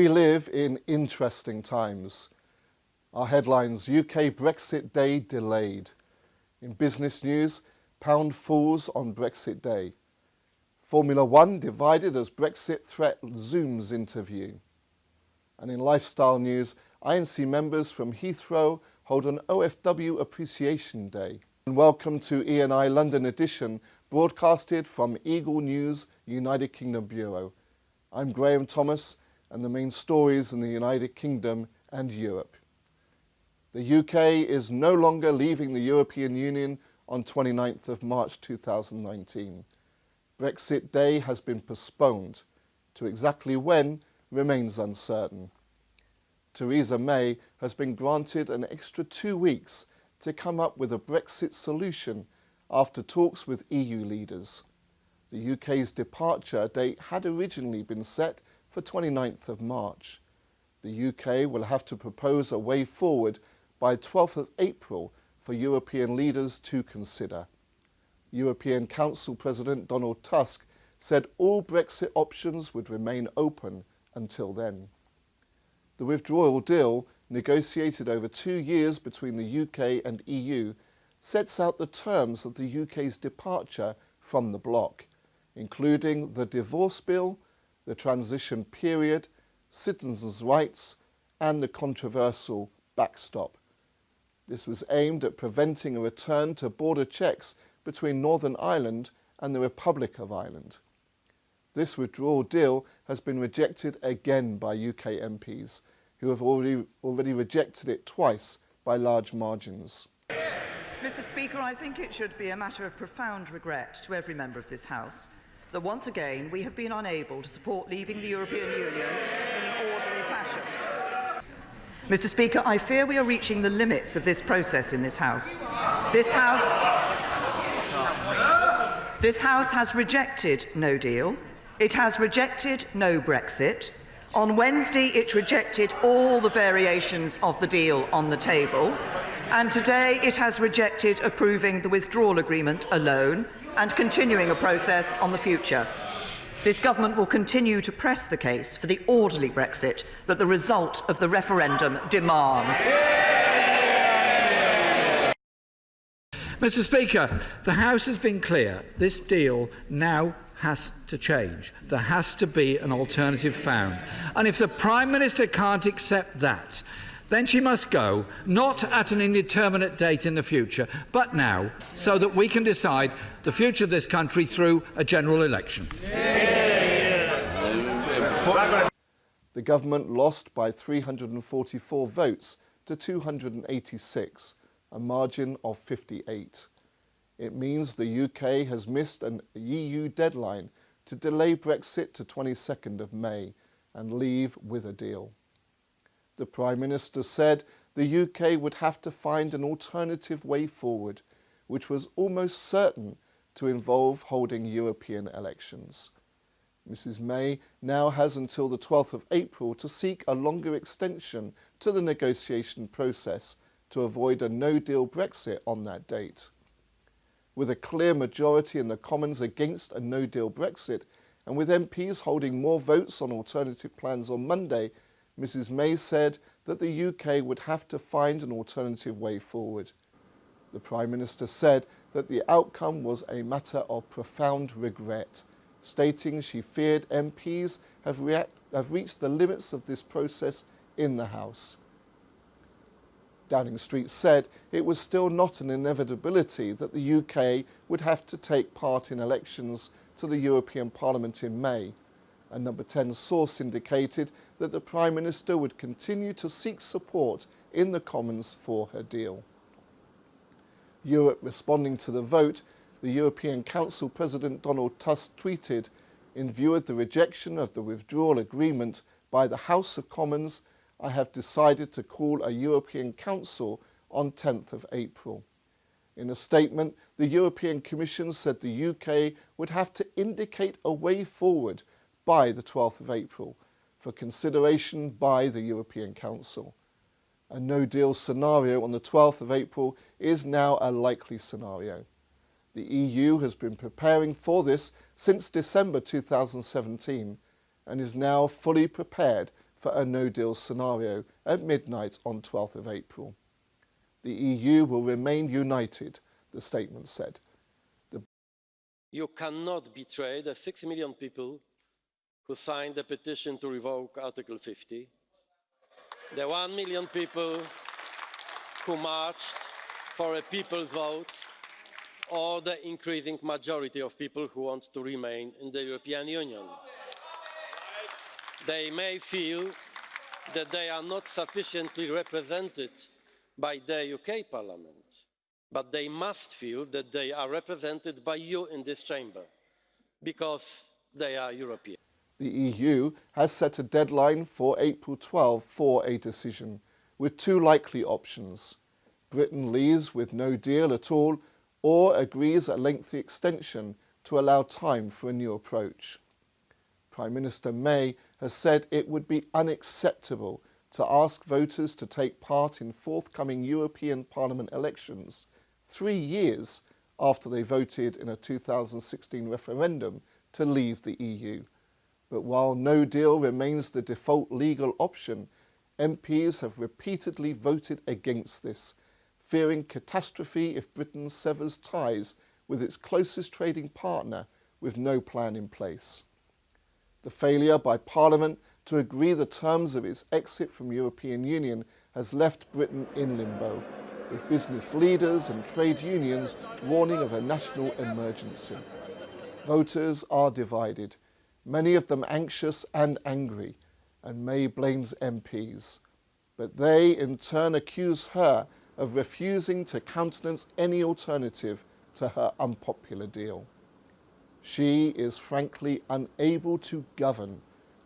We live in interesting times. Our headlines: UK Brexit Day delayed. In business news, pound falls on Brexit Day. Formula One divided as Brexit threat zooms interview. And in lifestyle news, INC members from Heathrow hold an OFW Appreciation Day. And welcome to E&I London edition, broadcasted from Eaglenews, United Kingdom Bureau. I'm Graham Thomas, and the main stories in the United Kingdom and Europe. The UK is no longer leaving the European Union on 29th of March 2019. Brexit Day has been postponed. To exactly when remains uncertain. Theresa May has been granted an extra 2 weeks to come up with a Brexit solution after talks with EU leaders. The UK's departure date had originally been set for 29th of March. The UK will have to propose a way forward by 12th of April for European leaders to consider. European Council President Donald Tusk said all Brexit options would remain open until then. The withdrawal deal, negotiated over 2 years between the UK and EU, sets out the terms of the UK's departure from the bloc, including the divorce bill, the transition period, citizens' rights, and the controversial backstop. This was aimed at preventing a return to border checks between Northern Ireland and the Republic of Ireland. This withdrawal deal has been rejected again by UK MPs, who have already rejected it twice by large margins. Mr. Speaker, I think it should be a matter of profound regret to every member of this House that once again we have been unable to support leaving the European Union in an orderly fashion. Mr. Speaker, I fear we are reaching the limits of this process in this House. This House has rejected no deal. It has rejected no Brexit. On Wednesday, it rejected all the variations of the deal on the table. And today, it has rejected approving the withdrawal agreement alone and continuing a process on the future. This government will continue to press the case for the orderly Brexit that the result of the referendum demands. Mr. Speaker, the House has been clear. This deal now has to change. There has to be an alternative found. And if the Prime Minister can't accept that, then she must go, not at an indeterminate date in the future, but now, so that we can decide the future of this country through a general election. The government lost by 344 votes to 286, a margin of 58. It means the UK has missed an EU deadline to delay Brexit to 22nd of May and leave with a deal. The Prime Minister said the UK would have to find an alternative way forward, which was almost certain to involve holding European elections. Mrs May now has until the 12th of April to seek a longer extension to the negotiation process to avoid a no-deal Brexit on that date. With a clear majority in the Commons against a no-deal Brexit, and with MPs holding more votes on alternative plans on Monday, Mrs May said that the UK would have to find an alternative way forward. The Prime Minister said that the outcome was a matter of profound regret, stating she feared MPs have reached the limits of this process in the House. Downing Street said it was still not an inevitability that the UK would have to take part in elections to the European Parliament in May. A Number 10 source indicated that the Prime Minister would continue to seek support in the Commons for her deal. Europe responding to the vote, the European Council President Donald Tusk tweeted, "In view of the rejection of the withdrawal agreement by the House of Commons, I have decided to call a European Council on 10th of April. In a statement, the European Commission said the UK would have to indicate a way forward by the 12th of April for consideration by the European Council. A no-deal scenario on the 12th of April is now a likely scenario. The EU has been preparing for this since December 2017 and is now fully prepared for a no-deal scenario at midnight on 12th of April. The EU will remain united, the statement said. You cannot betray the 6 million people who signed the petition to revoke Article 50, the 1 million people who marched for a people's vote, or the increasing majority of people who want to remain in the European Union. They may feel that they are not sufficiently represented by the UK Parliament, but they must feel that they are represented by you in this chamber, because they are European. The EU has set a deadline for April 12 for a decision, with two likely options. Britain leaves with no deal at all, or agrees a lengthy extension to allow time for a new approach. Prime Minister May has said it would be unacceptable to ask voters to take part in forthcoming European Parliament elections 3 years after they voted in a 2016 referendum to leave the EU. But while no deal remains the default legal option, MPs have repeatedly voted against this, fearing catastrophe if Britain severs ties with its closest trading partner with no plan in place. The failure by Parliament to agree the terms of its exit from the European Union has left Britain in limbo, with business leaders and trade unions warning of a national emergency. Voters are divided, many of them anxious and angry, and May blames MPs. But they in turn accuse her of refusing to countenance any alternative to her unpopular deal. She is frankly unable to govern,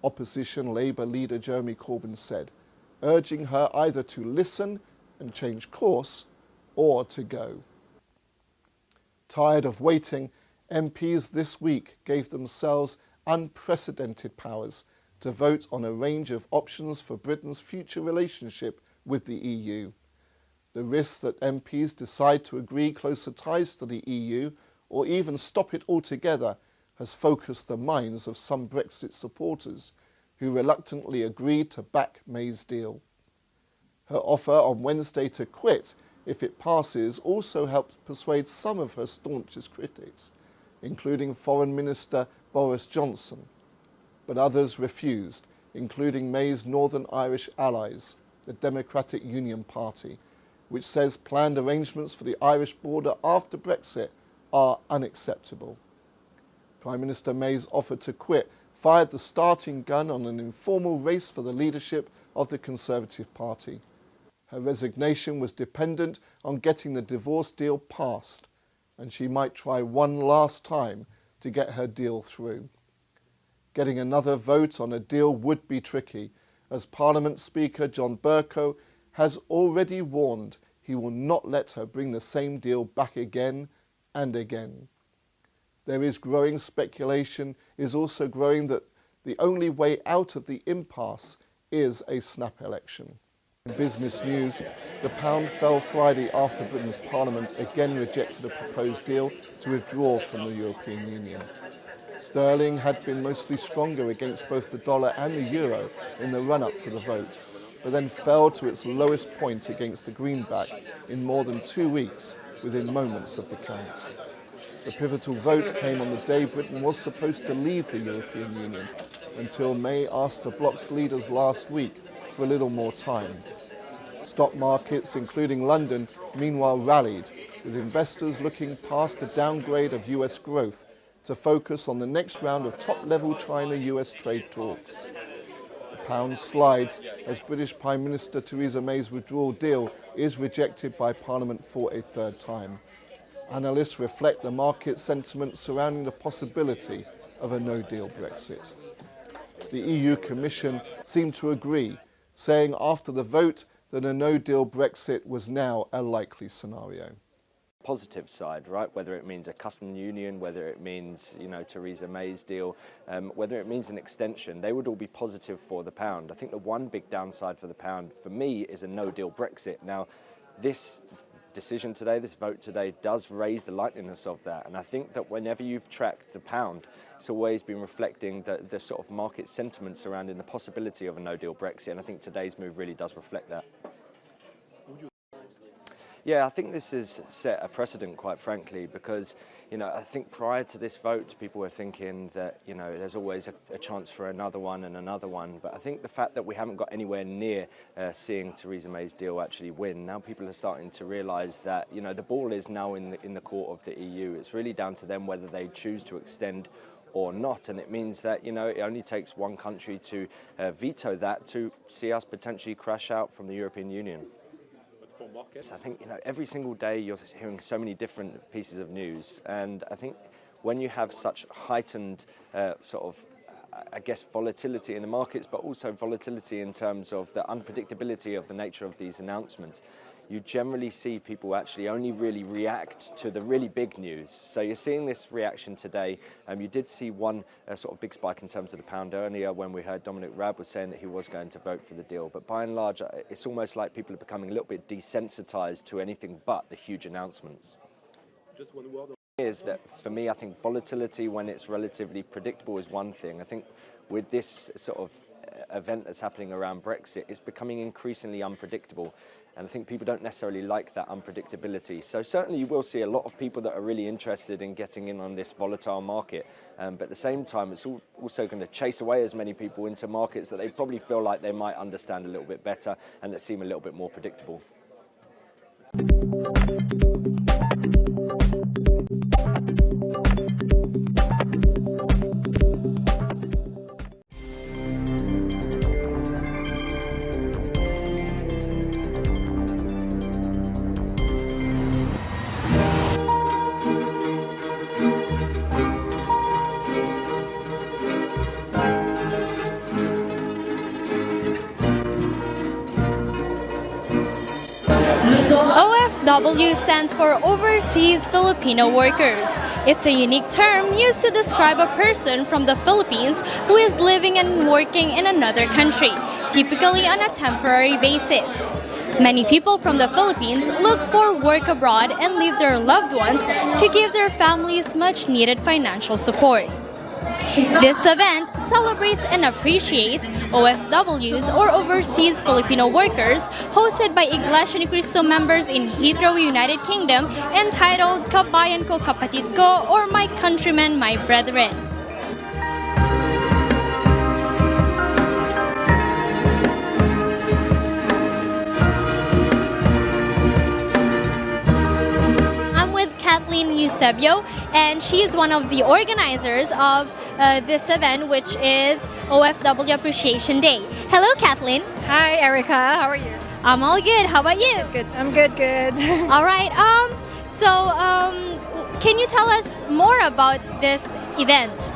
opposition Labour leader Jeremy Corbyn said, urging her either to listen and change course or to go. Tired of waiting, MPs this week gave themselves unprecedented powers to vote on a range of options for Britain's future relationship with the EU. The risk that MPs decide to agree closer ties to the EU or even stop it altogether has focused the minds of some Brexit supporters who reluctantly agreed to back May's deal. Her offer on Wednesday to quit if it passes also helped persuade some of her staunchest critics, including Foreign Minister Boris Johnson. But others refused, including May's Northern Irish allies, the Democratic Union Party, which says planned arrangements for the Irish border after Brexit are unacceptable. Prime Minister May's offer to quit fired the starting gun on an informal race for the leadership of the Conservative Party. Her resignation was dependent on getting the divorce deal passed, and she might try one last time to get her deal through. Getting another vote on a deal would be tricky, as Parliament Speaker John Bercow has already warned he will not let her bring the same deal back again and again. There is growing speculation, is also growing that the only way out of the impasse is a snap election. In business news, the pound fell Friday after Britain's Parliament again rejected a proposed deal to withdraw from the European Union. Sterling had been mostly stronger against both the dollar and the euro in the run-up to the vote, but then fell to its lowest point against the greenback in more than 2 weeks within moments of the count. The pivotal vote came on the day Britain was supposed to leave the European Union, until May asked the bloc's leaders last week for a little more time. Stock markets, including London, meanwhile rallied, with investors looking past a downgrade of US growth to focus on the next round of top-level China-US trade talks. The pound slides as British Prime Minister Theresa May's withdrawal deal is rejected by Parliament for a third time. Analysts reflect the market sentiment surrounding the possibility of a no-deal Brexit. The EU Commission seemed to agree, saying after the vote that a no-deal Brexit was now a likely scenario. Positive side, right? Whether it means a customs union, whether it means, Theresa May's deal, whether it means an extension, they would all be positive for the pound. I think the one big downside for the pound, for me, is a no-deal Brexit. Now, this decision today, this vote today, does raise the likeliness of that. And I think that whenever you've tracked the pound, it's always been reflecting the sort of market sentiment surrounding the possibility of a no-deal Brexit. And I think today's move really does reflect that. Yeah, I think this has set a precedent, quite frankly, because, I think prior to this vote, people were thinking that, there's always a chance for another one and another one. But I think the fact that we haven't got anywhere near seeing Theresa May's deal actually win, now people are starting to realise that, the ball is now in the court of the EU. It's really down to them whether they choose to extend or not, and it means that it only takes one country to veto that to see us potentially crash out from the European Union. I think every single day you're hearing so many different pieces of news, and I think when you have such heightened volatility in the markets, but also volatility in terms of the unpredictability of the nature of these announcements, you generally see people actually only really react to the really big news. So you're seeing this reaction today. You did see one sort of big spike in terms of the pound earlier when we heard Dominic Raab was saying that he was going to vote for the deal. But by and large, it's almost like people are becoming a little bit desensitized to anything but the huge announcements. Just one word is that for me, I think volatility when it's relatively predictable is one thing. I think with this sort of event that's happening around Brexit, it's becoming increasingly unpredictable. And I think people don't necessarily like that unpredictability. So certainly you will see a lot of people that are really interested in getting in on this volatile market. But at the same time, it's also going to chase away as many people into markets that they probably feel like they might understand a little bit better and that seem a little bit more predictable. OFW stands for Overseas Filipino Workers. It's a unique term used to describe a person from the Philippines who is living and working in another country, typically on a temporary basis. Many people from the Philippines look for work abroad and leave their loved ones to give their families much needed financial support. This event celebrates and appreciates OFWs or Overseas Filipino Workers, hosted by Iglesia ni Cristo members in Heathrow, United Kingdom, entitled Kabayan Ko Kapatid Ko, or My Countrymen, My Brethren. Kathleen Eusebio, and she is one of the organizers of this event, which is OFW Appreciation Day. Hello, Kathleen. Hi, Erica. How are you? I'm all good. How about you? Good. I'm good. All right. Can you tell us more about this event?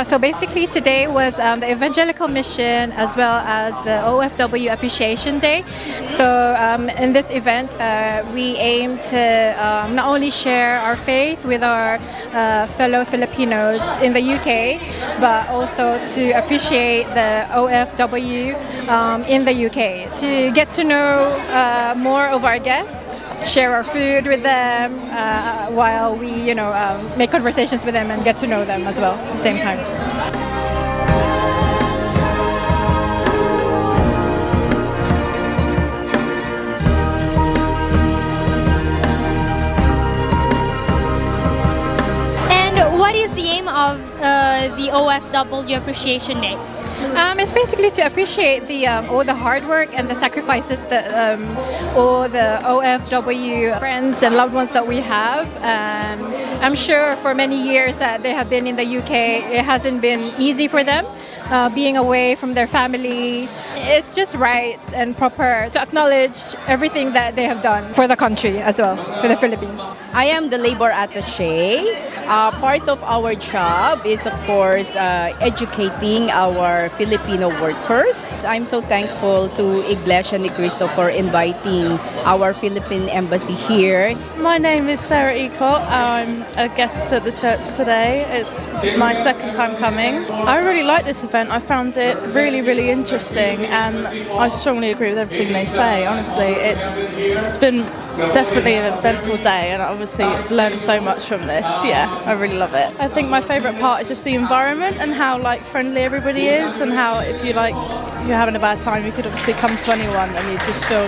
So basically today was the Evangelical Mission as well as the OFW Appreciation Day. So in this event we aim to not only share our faith with our fellow Filipinos in the UK, but also to appreciate the OFW in the UK, to get to know more of our guests, share our food with them while we make conversations with them and get to know them as well at the same time. And what is the aim of the OFW Appreciation Day? It's basically to appreciate all the hard work and the sacrifices that all the OFW friends and loved ones that we have. And I'm sure for many years that they have been in the UK, it hasn't been easy for them. Being away from their family, it's just right and proper to acknowledge everything that they have done for the country as well, for the Philippines. I am the labor attaché. Part of our job is, of course, educating our Filipino workers. I'm so thankful to Iglesia ni Cristo for inviting our Philippine embassy here. My name is Sarah Ecott. I'm a guest at the church today. It's my second time coming. I really like this event. I found it really, really interesting, and I strongly agree with everything they say. Honestly, it's been definitely an eventful day, and I obviously learned so much from this. Yeah, I really love it. I think my favourite part is just the environment and how like friendly everybody is, and how if you're having a bad time, you could obviously come to anyone and you just feel,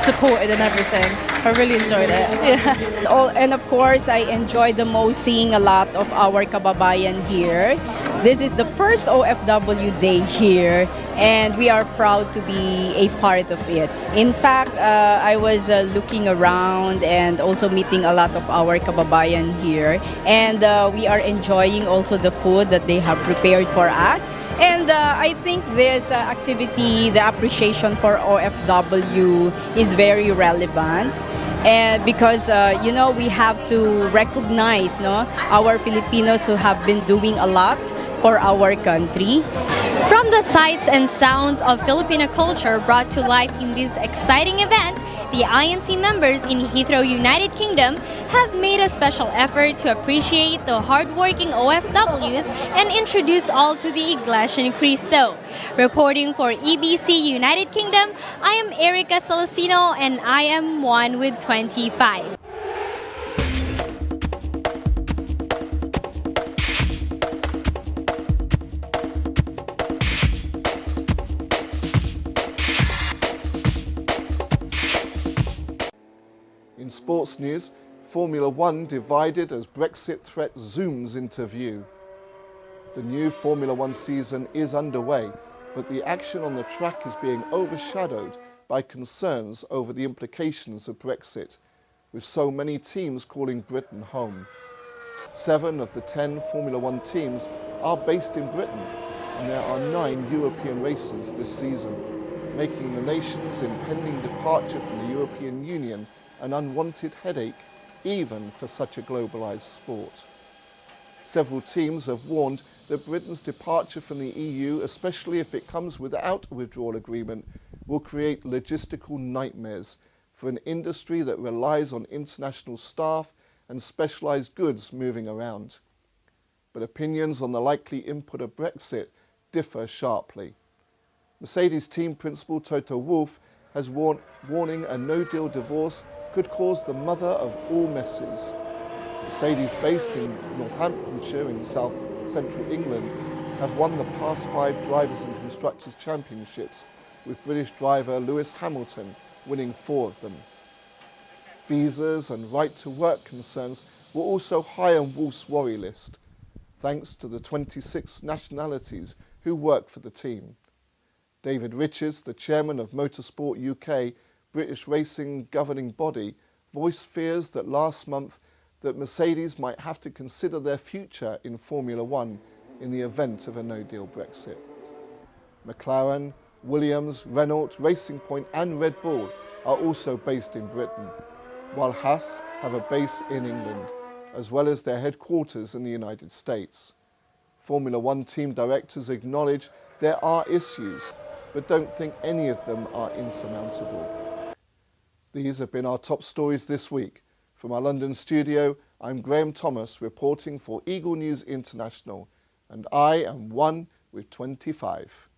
supported and everything. I really enjoyed it. Yeah. And of course, I enjoyed the most seeing a lot of our kababayan here. This is the first OFW day here, and we are proud to be a part of it. In fact, I was looking around and also meeting a lot of our kababayan here, and we are enjoying also the food that they have prepared for us. And I think this activity, the appreciation for OFW, is very relevant. And because, we have to recognize our Filipinos who have been doing a lot for our country. From the sights and sounds of Filipino culture brought to life in this exciting event, the INC members in Heathrow, United Kingdom have made a special effort to appreciate the hardworking OFWs and introduce all to the Iglesia ni Cristo. Reporting for EBC United Kingdom, I am Erica Celestino and I am 1 with 25. In sports news, Formula One divided as Brexit threat zooms into view. The new Formula One season is underway, but the action on the track is being overshadowed by concerns over the implications of Brexit, with so many teams calling Britain home. 7 of the 10 Formula One teams are based in Britain, and there are 9 European races this season, making the nation's impending departure from the European Union an unwanted headache, even for such a globalised sport. Several teams have warned that Britain's departure from the EU, especially if it comes without a withdrawal agreement, will create logistical nightmares for an industry that relies on international staff and specialised goods moving around. But opinions on the likely input of Brexit differ sharply. Mercedes team principal Toto Wolff has warning a no-deal divorce could cause the mother of all messes. Mercedes, based in Northamptonshire in south-central England, have won the past 5 Drivers' and Constructors' Championships, with British driver Lewis Hamilton winning 4 of them. Visas and right-to-work concerns were also high on Wolff's worry list, thanks to the 26 nationalities who work for the team. David Richards, the chairman of Motorsport UK, British racing governing body, voiced fears that last month that Mercedes might have to consider their future in Formula One in the event of a no-deal Brexit. McLaren, Williams, Renault, Racing Point and Red Bull are also based in Britain, while Haas have a base in England, as well as their headquarters in the United States. Formula One team directors acknowledge there are issues, but don't think any of them are insurmountable. These have been our top stories this week. From our London studio, I'm Graham Thomas reporting for Eagle News International, and I am 1 with 25.